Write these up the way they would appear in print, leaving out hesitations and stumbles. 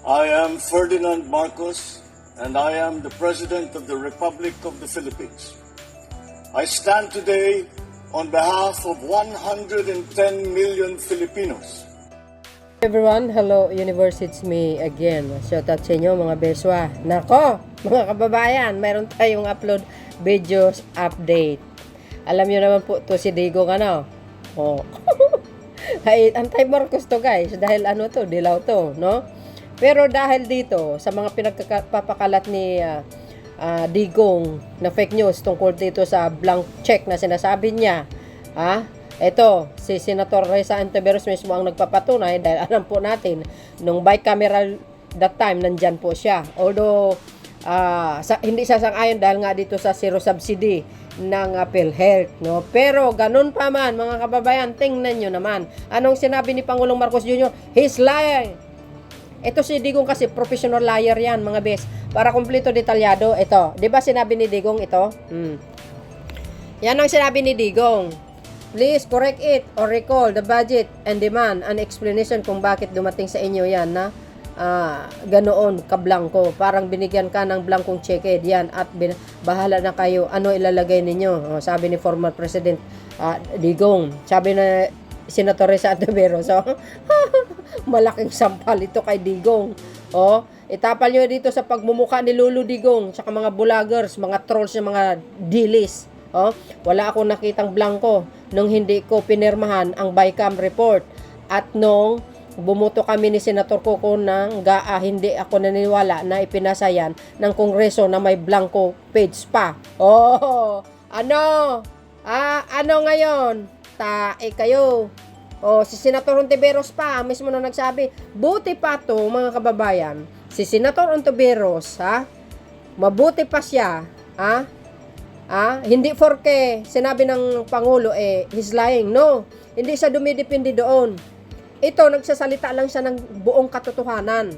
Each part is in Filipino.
I am Ferdinand Marcos, and I am the President of the Republic of the Philippines. I stand today on behalf of 110 million Filipinos. Everyone, hello universe, it's me again. Shout out sa inyo mga beswa. Nako, mga kababayan, mayroon tayong upload videos update. Alam nyo naman po to si Digong ano. Oh. Ay, anti-Marcos to guys, dahil ano to, dilaw to, no? Pero dahil dito sa mga pinagpapakalat ni Digong na fake news tungkol dito sa blank check na sinasabi niya, ito, si Senator Risa Ontiveros mismo ang nagpapatunay dahil alam po natin, nung bicameral that time, nandyan po siya. Although, hindi sasang-ayon dahil nga dito sa zero subsidy ng PhilHealth, no? Pero, ganun pa man, mga kababayan, tingnan nyo naman. Anong sinabi ni Pangulong Marcos Jr.? He's lying! Ito si Digong kasi, professional liar yan, mga bes. Para kumpleto detalyado, ito. Di ba sinabi ni Digong ito? Yan ang sinabi ni Digong. Please correct it or recall the budget and demand an explanation kung bakit dumating sa inyo yan na ganoon kablangko. Parang binigyan ka ng blankong cheque yan at bahala na kayo ano ilalagay ninyo. Sabi ni former President Digong. Sabi na Senator Risa Ontiveros. So, malaking sampal ito kay Digong. Itapal nyo dito sa pagmumuka ni Lulu Digong saka mga vloggers, mga trolls, mga dilis. Wala akong nakitang blanco nung hindi ko pinirmahan ang BICAM report at nung bumuto kami ni Senator Coco ng GAA, hindi ako naniniwala na ipinasa yan ng Kongreso na may blanco page pa. Ano ngayon? Tae kayo. Si Senator Ontiveros pa mismo na nagsabi, buti pa to mga kababayan, si Senator Ontiveros, mabuti pa siya, hindi forke sinabi ng Pangulo he's lying. No, hindi siya dumidepende doon. Ito, nagsasalita lang siya ng buong katotohanan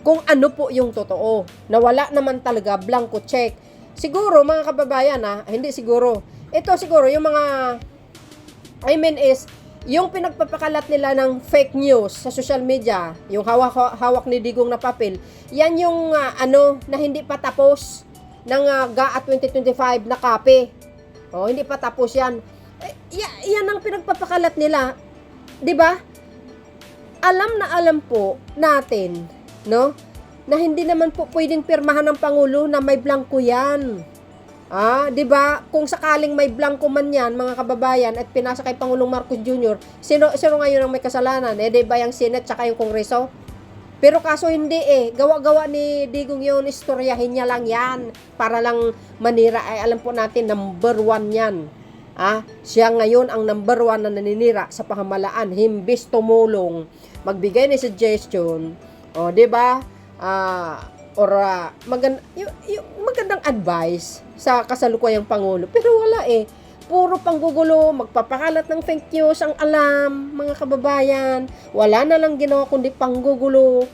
kung ano po yung totoo, na wala naman talaga blanco check. Siguro mga kababayan, hindi siguro, ito siguro yung mga yung pinagpapakalat nila ng fake news sa social media, yung hawak ni Digong na papel, yan yung na hindi pa tapos ng GAA 2025 na copy. Hindi pa tapos yan. Yan ang pinagpapakalat nila. 'Di ba? Alam po natin, no? Na hindi naman po pwedeng pirmahan ng Pangulo na may blanco yan. 'Di ba? Kung sakaling may blanco man yan, mga kababayan, at pinasa kay Pangulong Marcos Jr., sino ngayon ang may kasalanan? 'Di ba yung Senate tsaka yung Kongreso? Pero kaso hindi gawa-gawa ni Digong yun, istoryahin niya lang yan para lang manira. Alam po natin, number 1 yan. Siya ngayon ang number 1 na naninira sa pamahalaan, himbis tumulong, magbigay ng suggestion, 'di ba? Magandang advice sa kasalukuyang Pangulo. Pero wala puro panggugulo, magpapakalat ng fake news ang alam, mga kababayan. Wala na lang ginawa kundi panggugulo.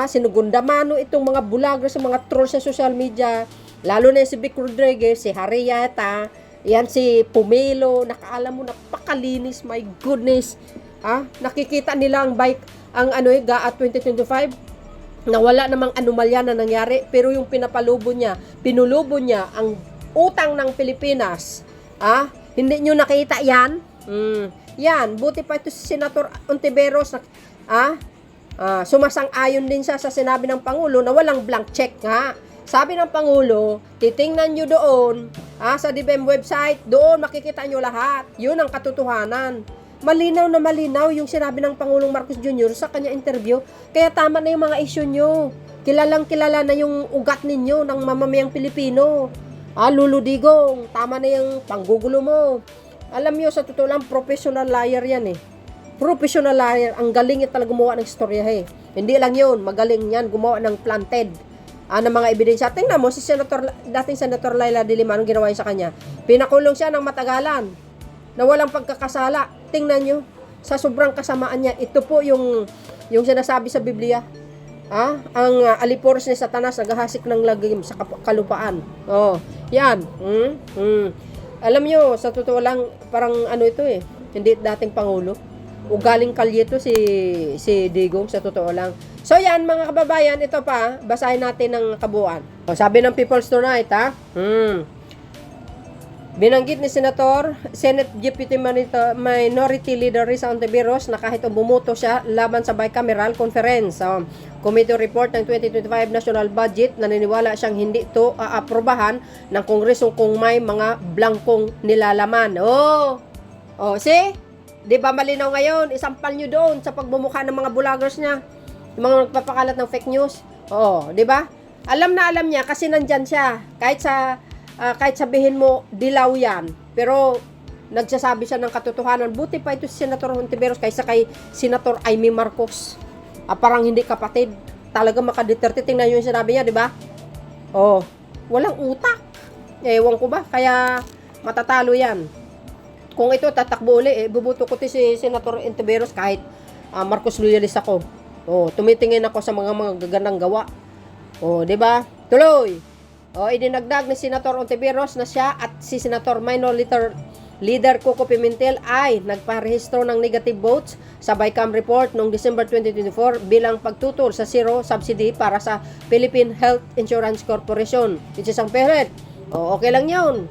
Sinugundamano itong mga vloggers, mga trolls sa social media. Lalo na si Vic Rodriguez, si Harrieta, yan si Pumelo, nakaalam mo, napakalinis, my goodness. Nakikita nila ang GAA 2025 na wala namang anomalya na nangyari, pero yung pinulubo niya ang utang ng Pilipinas. Hindi nyo nakita yan? Yan, buti pa ito si Senator Ontiveros sumasang-ayon din siya sa sinabi ng Pangulo na walang blank check Sabi ng Pangulo, titingnan nyo doon sa DBM website, doon makikita nyo lahat. Yun ang katotohanan. Malinaw na malinaw yung sinabi ng Pangulong Marcos Jr. sa kanya interview. Kaya tama na yung mga issue nyo. Kilalang kilala na yung ugat ninyo ng mamamayang Pilipino. Lulu Digong, tama na yung panggugulo mo. Alam nyo, sa totoo lang, professional liar yan Professional liar. Ang galing niya talaga gumawa ng istorya Hindi lang yun, magaling yan gumawa ng planted ng mga ebidensya. Tingnan mo, dating Senator Laila de Lima, anong ginawa sa kanya? Pinakulong siya ng matagalan na walang pagkakasala. Tingnan nyo, sa sobrang kasamaan niya, ito po yung sinasabi sa Biblia. Ang aliporos ni Satanas naghahasik ng lagim sa kalupaan. Yan. Alam nyo, sa totoo lang, parang ito hindi dating Pangulo. ugaling kalye to si Digong, sa totoo lang. So yan mga kababayan, ito pa, basahin natin ng kabuuan. O, sabi ng People's Tonight, ha? Binanggit ni Senate Deputy Minority Leader Risa Ontiveros na kahit bumuto siya laban sa bicameral conference committee report ng 2025 national budget, naniniwala siyang hindi ito aaprobahan ng Kongreso kung may mga blankong nilalaman. See? Di ba malinaw ngayon? Isampal nyo doon sa pagbumukha ng mga vloggers niya. Yung mga nagpapakalat ng fake news. Di ba? Alam na alam niya kasi nandyan siya. Kahit sabihin mo, dilaw yan. Pero, nagsasabi siya ng katotohanan. Buti pa ito si Senator Hontiveros kaysa kay Senator Amy Marcos. Parang hindi kapatid. Talaga makadeterte. Tingnan yung sinabi niya, di ba? Walang utak. Ewan ko ba? Kaya, matatalo yan. Kung ito, tatakbo uli, bubuto ko si Senator Hontiveros kahit Marcos loyalist ako. Tumitingin ako sa mga gagandang gawa. Di ba? Tuloy! Idinagdag ni Senator Hontiveros na siya at si Senator Minority Leader Coco Pimentel ay nagparehistro ng negative votes sa BICAM report noong December 2024 bilang pagtutol sa zero subsidy para sa Philippine Health Insurance Corporation. Which is ang permit. Okay lang yun.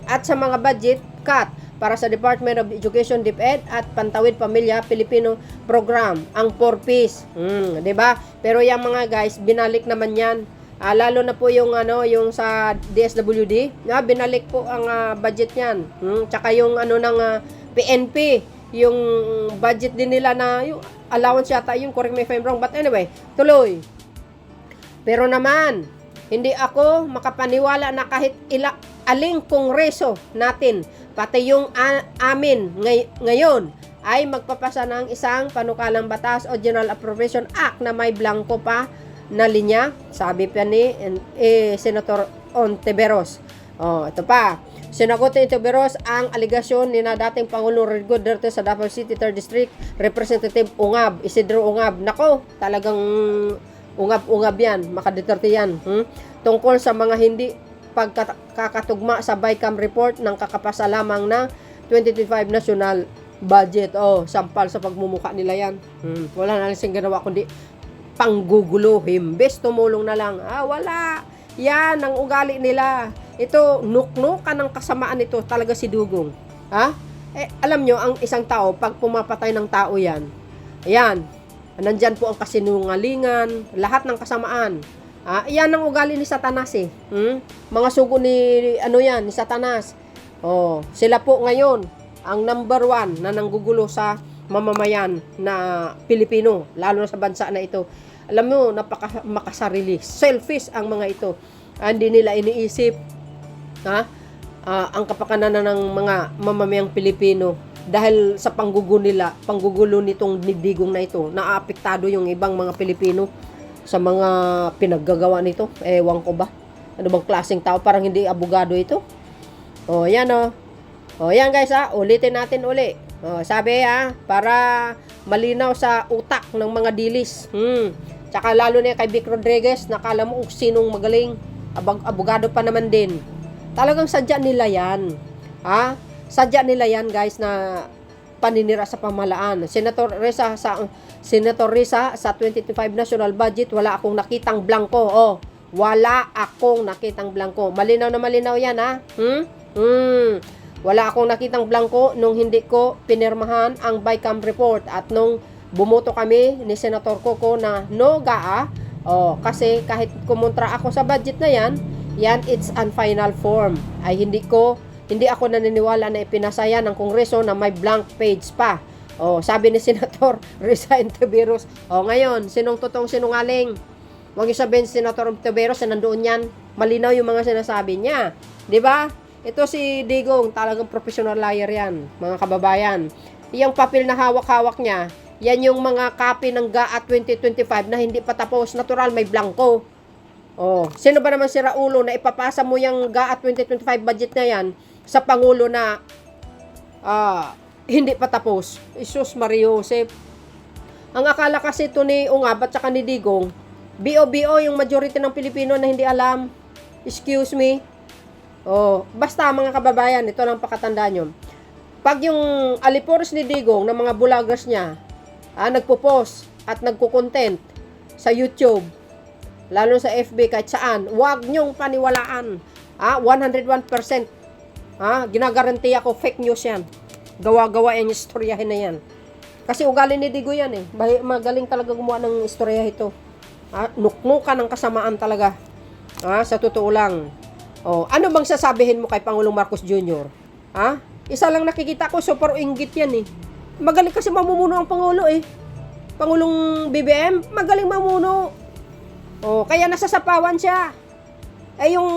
At sa mga budget cut para sa Department of Education, DepEd at Pantawid Pamilya Pilipino Program, ang 4Ps. Diba? Pero yung mga guys, binalik naman yan. Lalo na po yung sa DSWD, binalik po ang budget niyan. Tsaka yung ng PNP, yung budget din nila na yung allowance yata, yung correct me if I'm wrong, but anyway, tuloy. Pero naman, hindi ako makapaniwala na kahit aling kongreso natin, pati yung amin ngayon, ay magpapasa ng isang panukalang batas o General Appropriation Act na may blanco pa na linya, sabi pa ni Senator Hontiveros. Ito pa. Sinagot ni Hontiveros ang aligasyon ni na dating Pangulong Rodrigo Duterte sa Davao City 3rd District Representative Isidro Ungab. Nako, talagang ungab yan, makaduterte yan. Tungkol sa mga hindi pagkakatugma sa BICAM report ng kakapasa lamang ng 2025 national budget. Sampal sa pagmumukha nila yan. Wala na lang ginawa kundi panggugulo, himbes tumulong na lang. Wala. Yan ang ugali nila. Ito, nuknukan ng kasamaan nito talaga si Dugong. Alam nyo, ang isang tao, pag pumapatay ng tao yan, ayan, nandyan po ang kasinungalingan, lahat ng kasamaan. Yan ang ugali ni Satanas Mga sugo ni, ni Satanas. Sila po ngayon, ang number 1 na nanggugulo sa mamamayan na Pilipino, lalo na sa bansa na ito. Alam mo, makasarili. Selfish ang mga ito. Hindi nila iniisip ang kapakanan ng mga mamamayang Pilipino dahil sa panggugulo nitong Digong na ito. Naapektado yung ibang mga Pilipino sa mga pinaggagawa nito. Ewan ko ba? Ano bang klaseng tao? Parang hindi abogado ito. Yan yan guys ulitin natin uli. Sabi para malinaw sa utak ng mga dilis. Tsaka lalo na kay Vic Rodriguez, nakala mo sinong magaling. Abogado pa naman din. Talagang sadya nila yan. Sadya nila yan guys na paninira sa pamahalaan. Senator Risa sa 2025 national budget, wala akong nakitang blanco. Wala akong nakitang blanco. Malinaw na malinaw yan Wala akong nakitang blanco nung hindi ko pinirmahan ang BICAM report at nung bumoto kami ni Senator Coco na no-gaa. Kasi kahit kumontra ako sa budget na yan, it's an final form. Ay hindi ako naniniwala na ipinasaya ng Kongreso na may blank page pa. Sabi ni Senator Risa Hontiveros. Ngayon, sinong totoong sinungaling? Huwag niyo sabihin si Senator Hontiveros na nandoon yan. Malinaw yung mga sinasabi niya. 'Di ba? Ito si Digong, talagang professional liar yan, mga kababayan. Yung papel na hawak-hawak niya, yan yung mga copy ng GAA 2025 na hindi pa tapos. Natural, may blanco. Sino ba naman si Raulo na ipapasa mo yung GAA 2025 budget na yan sa Pangulo na hindi pa tapos? Isus Mario Joseph. Ang akala kasi ito ni Ungab at saka ni Digong, BO yung majority ng Pilipino na hindi alam. Excuse me. Basta mga kababayan, ito lang pakatandaan nyo. Pag yung alipores ni Digong ng mga vloggers niya, nagpo-post at nagko-content sa YouTube, lalo sa FB, kahit saan, huwag nyong paniwalaan. 101%. Ginagaranti ako, fake news yan. Gawa-gawa yung istoryahin na yan. Kasi ugali ni Digo yan eh. Magaling talaga gumawa ng istorya ito. Nuknukan ng kasamaan talaga. Sa totoo lang. Ano bang sasabihin mo kay Pangulong Marcos Jr.? Isa lang nakikita ko, super inggit yan eh. Magaling kasi mamumuno ang Pangulo eh. Pangulong BBM, magaling mamuno. Kaya nasasapawan siya. Yung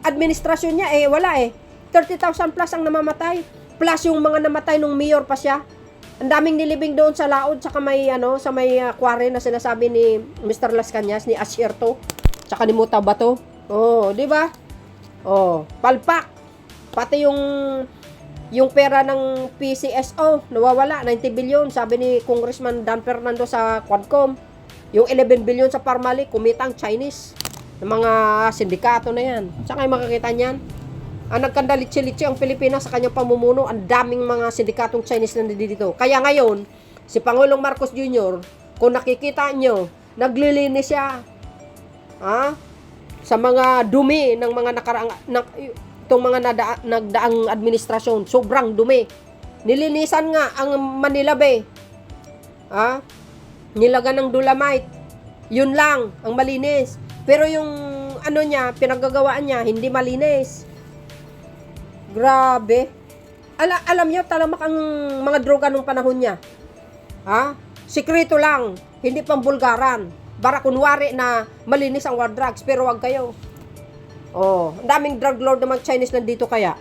administrasyon niya wala 30,000 plus ang namamatay. Plus yung mga namatay nung mayor pa siya. Ang daming nilibing doon sa laod sa may sa may quarry na sinasabi ni Mr. Las Cañas, ni Asierto, tsaka ni Muta Bato. Di ba? Palpak. Pati yung pera ng PCSO nawawala, 90 billion sabi ni Congressman Dan Fernando sa Quadcom. Yung 11 billion sa Parmali kumitang Chinese ng mga sindikato na yan. Saan kayo makakita niyan? Nagkandalitsi-litsi ang Pilipinas sa kanyang pamumuno. Ang daming mga sindikatong Chinese na dito. Kaya ngayon, si Pangulong Marcos Jr., kung nakikita nyo, naglilinis siya. Sa mga dumi ng mga itong mga nagdaang administrasyon. Sobrang dumi. Nilinisan nga ang Manila Bay. Nilaga ng Dolomite. Yun lang ang malinis. Pero yung pinagagawaan niya, hindi malinis. Grabe. Alam niyo, talamak ang mga droga nung panahon niya. Sikreto lang. Hindi pang bulgaran. Para kunwari na malinis ang war drugs. Pero wag kayo. Ang daming drug lord ng mga Chinese nandito kaya.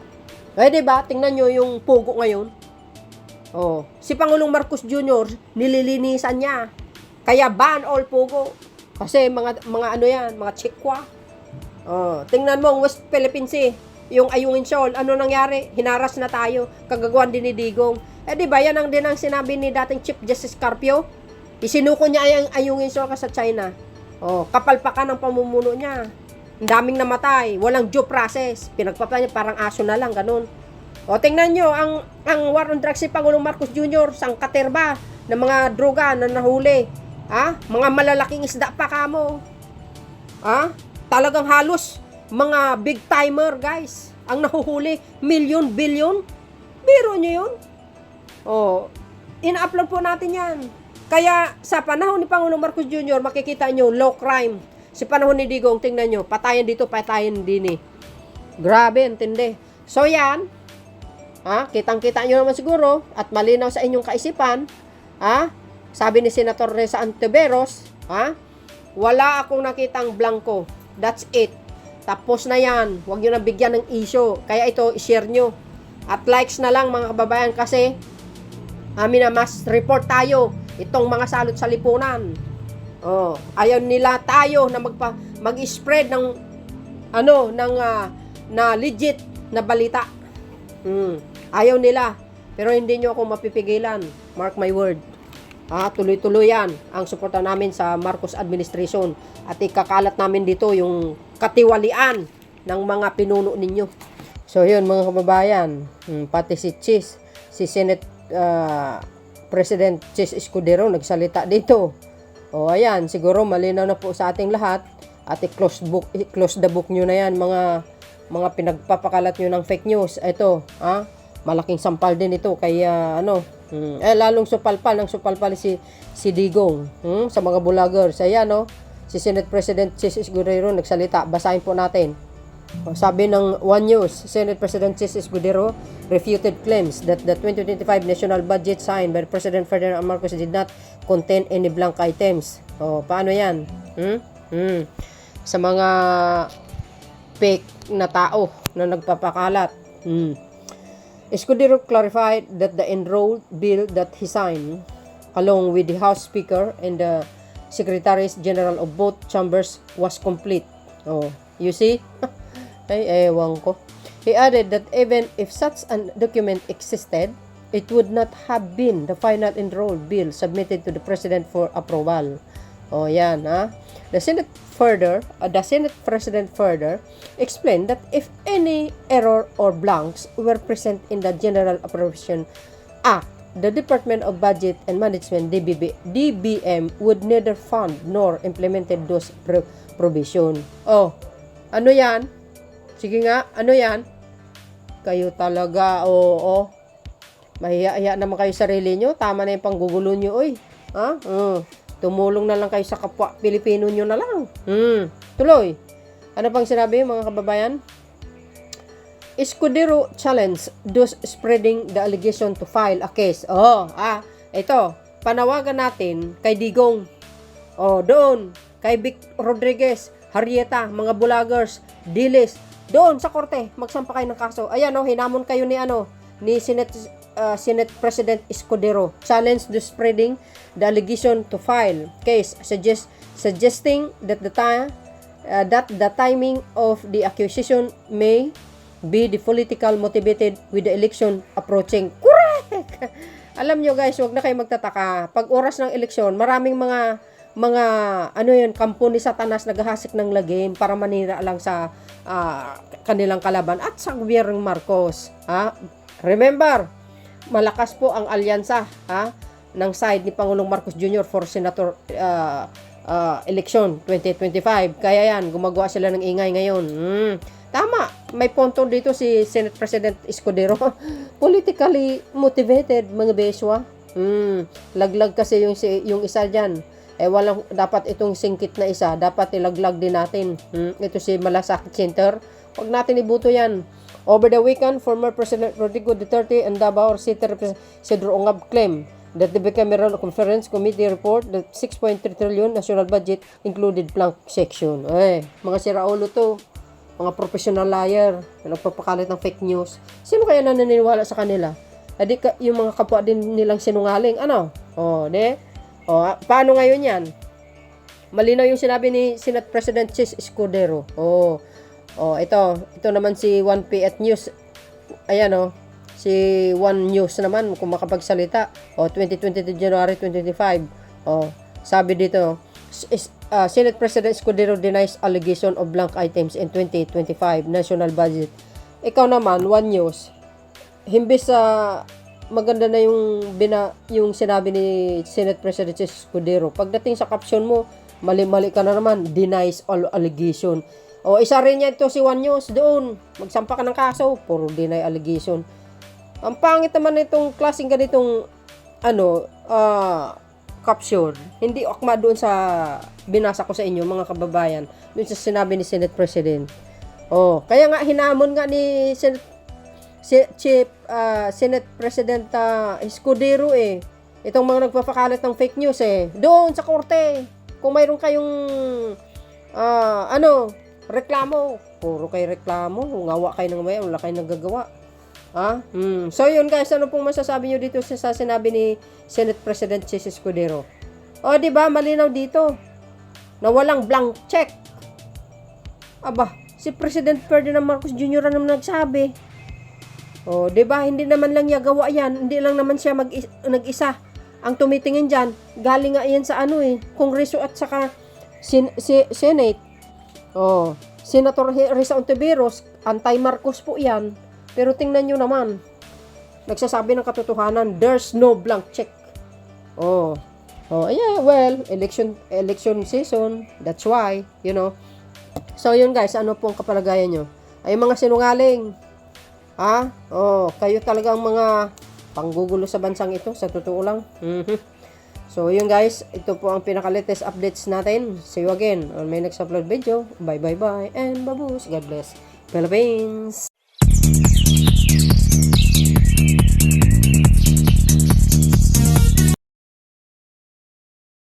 Diba? Tingnan nyo yung pugo ngayon. Si Pangulong Marcos Jr., nililinisan niya. Kaya ban all pugo. Kasi mga yan, mga chikwa. Tingnan mo, West Philippine Sea, yung Ayungin Shoal, ano nangyari? Hinaras na tayo, kagagawan din ni Digong. Diba, yan ang din ang sinabi ni dating Chief Justice Carpio. Isinuko niya ang Ayungin Shoal sa China. Kapalpakan ang pamumuno niya. Ang daming namatay, walang due process. Pinagpapa niya, parang aso na lang, ganun. Tingnan nyo, ang war on drugs si Pangulong Marcos Jr., sangkaterba ng mga droga na nahuli. Mga malalaking isda pa kamo. Talagang halos mga big timer guys ang nahuhuli, million, billion. Biro nyo yun. Ina-upload po natin yan. Kaya sa panahon ni Pangulong Marcos Jr., makikita nyo low crime. Sa panahon ni Digong, tingnan nyo, patayan dito, patayan din eh. Grabe, intindi. So yan, kitang-kita nyo naman siguro at malinaw sa inyong kaisipan. Sabi ni Senator Reza Antiveros, wala akong nakitang blanco. That's it. Tapos na yan. Huwag nyo na bigyan ng issue. Kaya ito, i-share nyo. At likes na lang mga kababayan kasi mas report tayo itong mga salot sa lipunan. Ayaw nila tayo na mag-spread ng na legit na balita. Ayaw nila. Pero hindi nyo ako mapipigilan. Mark my word. Tuloy-tuloy yan ang suporta namin sa Marcos administration at ikakalat namin dito yung katiwalian ng mga pinuno ninyo. So yun mga kababayan, pati si Senate President Chis Escudero nagsalita dito. Ayan, siguro malinaw na po sa ating lahat at i-close the book nyo na yan mga pinagpapakalat nyo ng fake news. Ito, malaking sampal din ito kaya lalong supalpal si Digong sa mga vloggers. Ayan si Senate President Chis Escudero nagsalita. Basahin po natin. Sabi ng One News, Senate President Chis Escudero refuted claims that the 2025 national budget signed by President Ferdinand Marcos did not contain any blank items. Paano yan? Sa mga fake na tao na nagpapakalat. Escudero clarified that the enrolled bill that he signed, along with the House Speaker and the Secretaries General of both chambers, was complete. You see? Ay, ewan ko. He added that even if such a document existed, it would not have been the final enrolled bill submitted to the President for approval. Yan, The Senate President further explained that if any error or blanks were present in the General Appropriation Act, the Department of Budget and Management DBM would neither fund nor implemented those provision. Oh, ano yan? Sige nga, ano yan? Kayo talaga, oo. Mahiya-hiya naman kayo sarili nyo. Tama na yung panggugulo nyo, oy. Ha? Tumulong na lang kayo sa kapwa Pilipino nyo na lang. Tuloy. Ano pang sinabi, mga kababayan? Escudero challenge those spreading the allegation to file a case. Ito. Panawagan natin kay Digong. Doon. Kay Vic Rodriguez, Harrieta, mga bloggers, Dilis. Doon sa korte, magsampa kayo ng kaso. Ayan, hinamon kayo ni Senate President Escudero. Challenge the spreading the allegation to file case, suggesting that the timing of the accusation may be the political motivated with the election approaching. Correct! Alam nyo guys, huwag na kayo magtataka. Pag oras ng eleksyon, maraming mga kampo ni Satanas naghahasik ng lagim para manira lang sa kanilang kalaban at sa gobyernong Marcos. Remember, malakas po ang alyansa ng side ni Pangulong Marcos Jr. for Senator election 2025. Kaya yan, gumagawa sila ng ingay ngayon. Tama, may punto dito si Senate President Escudero. Politically motivated, mga beswa. Laglag kasi yung isa dyan. Walang, dapat itong singkit na isa, dapat ilaglag din natin. Ito si Malasakit Center. Huwag natin ibuto yan. Over the weekend, former President Rodrigo Duterte and Davao City Representative Cedro Ongab claimed that the Bicameral Conference Committee report that 6.3 trillion national budget included blank section. Mga siraulo to. Mga professional liar na nagpapakalat ng fake news. Sino kaya naniniwala sa kanila? Yung mga kapwa din nilang sinungaling. Paano ngayon yan? Malinaw yung sinabi ni Senate President Chis Escudero. Ito naman si 1P at News. Ayan si One News naman kung makapagsalita. 2022 January 2025. Sabi dito, Senate President Escudero denies allegation of blank items in 2025 national budget. Ikaw naman, One News, himbis sa maganda na yung sinabi ni Senate President Escudero, pagdating sa caption mo, mali-mali ka na naman, denies all allegation. Isa rin yan ito si One News, doon, magsampa ka ng kaso, puro deny allegation. Ang pangit naman itong klaseng ganitong caption. Hindi akma doon sa binasa ko sa inyo, mga kababayan, doon sa sinabi ni Senate President. Kaya nga hinamon nga ni Senate President Escudero itong mga nagpapakalat ng fake news doon sa korte. Kung mayroon kayong reklamo, puro kayo reklamo, ngawa kayo ng maya, wala kayo nagagawa. So yun guys, ano pong masasabi nyo dito sa sinabi ni Senate President Chis Escudero? Di ba malinaw dito na walang blank check. Si President Ferdinand Marcos Jr. naman nagsabi. Di ba hindi naman lang niya gawa yan, hindi lang naman siya nag-isa ang tumitingin diyan. Galing nga yan sa Kongreso at saka Senate. Senator Risa Ontiveros, anti-Marcos po yan. Pero tingnan nyo naman, nagsasabi ng katotohanan, there's no blank check. Election season, that's why, So yun guys, ano pong kapalagayan nyo? Ay mga sinungaling. Kayo talagang mga panggugulo sa bansang ito, sa totoo lang. So yun guys, ito po ang pinaka-latest updates natin. See you again on my next upload video. Bye and babush. God bless Philippines.